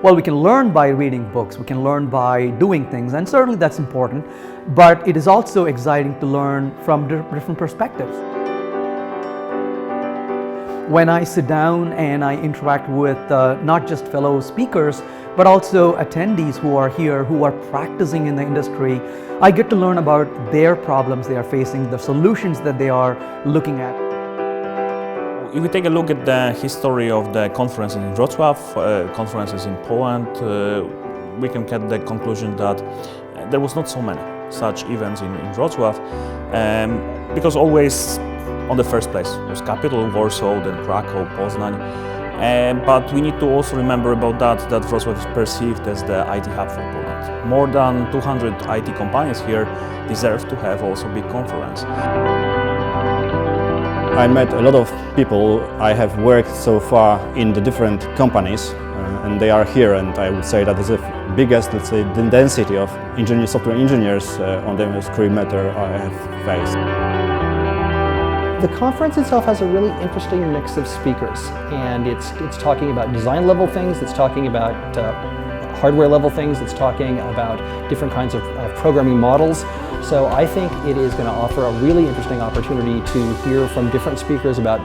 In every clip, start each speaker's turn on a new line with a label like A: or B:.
A: Well, we can learn by reading books, we can learn by doing things, and certainly that's important, but it is also exciting to learn from different perspectives. When I sit down and I interact with not just fellow speakers, but also attendees who are here, who are practicing in the industry, I get to learn about their problems they are facing, the solutions that they are looking at.
B: If we take a look at the history of the conferences in Wrocław, conferences in Poland, we can get the conclusion that there was not so many such events in Wrocław, because always on the first place was capital, Warsaw, then Krakow, Poznań. But we need to also remember about that Wrocław is perceived as the IT hub for Poland. More than 200 IT companies here deserve to have also big conference.
C: I met a lot of people. I have worked so far in the different companies and they are here, and I would say that is the biggest, let's say, density of software engineers on the career matter I have faced.
D: The conference itself has a really interesting mix of speakers, and it's talking about design level things, it's talking about hardware level things, it's talking about different kinds of programming models. So I think it is going to offer a really interesting opportunity to hear from different speakers about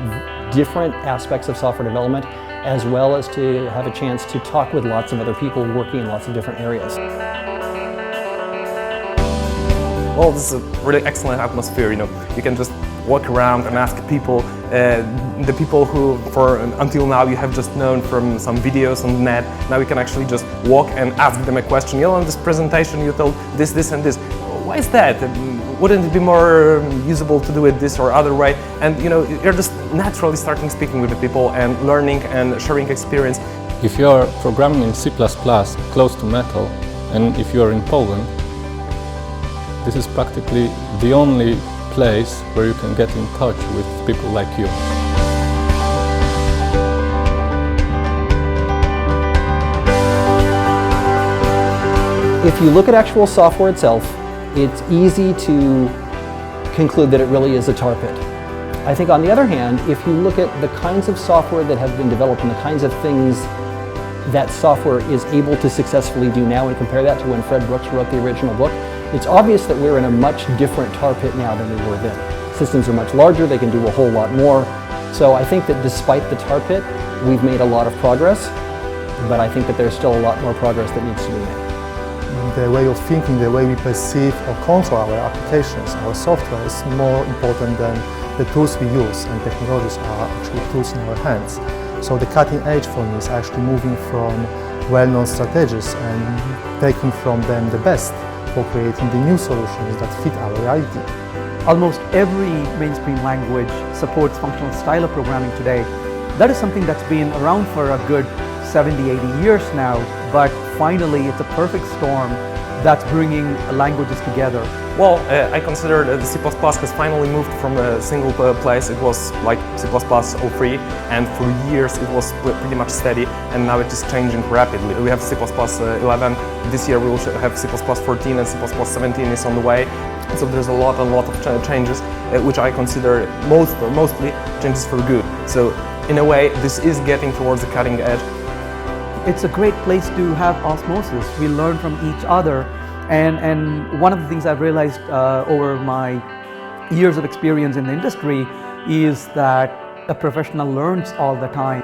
D: different aspects of software development, as well as to have a chance to talk with lots of other people working in lots of different areas.
E: Well, this is a really excellent atmosphere. You can just walk around and ask people, the people who until now you have just known from some videos on the net. Now you can actually just walk and ask them a question. On this presentation you told this, this and this. Why is that? Wouldn't it be more usable to do it this or other way? And you're just naturally starting speaking with the people and learning and sharing experience.
F: If you are programming in C++ close to metal, and if you are in Poland, this is practically the only place where you can get in touch with people like you.
D: If you look at actual software itself, it's easy to conclude that it really is a tar pit. I think on the other hand, if you look at the kinds of software that have been developed and the kinds of things that software is able to successfully do now and compare that to when Fred Brooks wrote the original book, it's obvious that we're in a much different tar pit now than we were then. Systems are much larger, they can do a whole lot more. So I think that despite the tar pit, we've made a lot of progress, but I think that there's still a lot more progress that needs to be made.
G: The way of thinking, the way we perceive or control our applications, our software is more important than the tools we use, and technologies are actually tools in our hands. So the cutting edge for me is actually moving from well-known strategies and taking from them the best for creating the new solutions that fit our reality.
A: Almost every mainstream language supports functional style of programming today. That is something that's been around for a good 70, 80 years now, but finally it's a perfect storm that's bringing languages together.
E: Well, I consider that the C++ has finally moved from a single place. It was like C++ 03, and for years it was pretty much steady, and now it is changing rapidly. We have C++ 11, this year we will have C++ 14, and C++ 17 is on the way. So there's a lot of changes, which I consider mostly changes for good. So in a way, this is getting towards the cutting edge.
A: It's a great place to have osmosis. We learn from each other, and one of the things I've realized over my years of experience in the industry is that a professional learns all the time.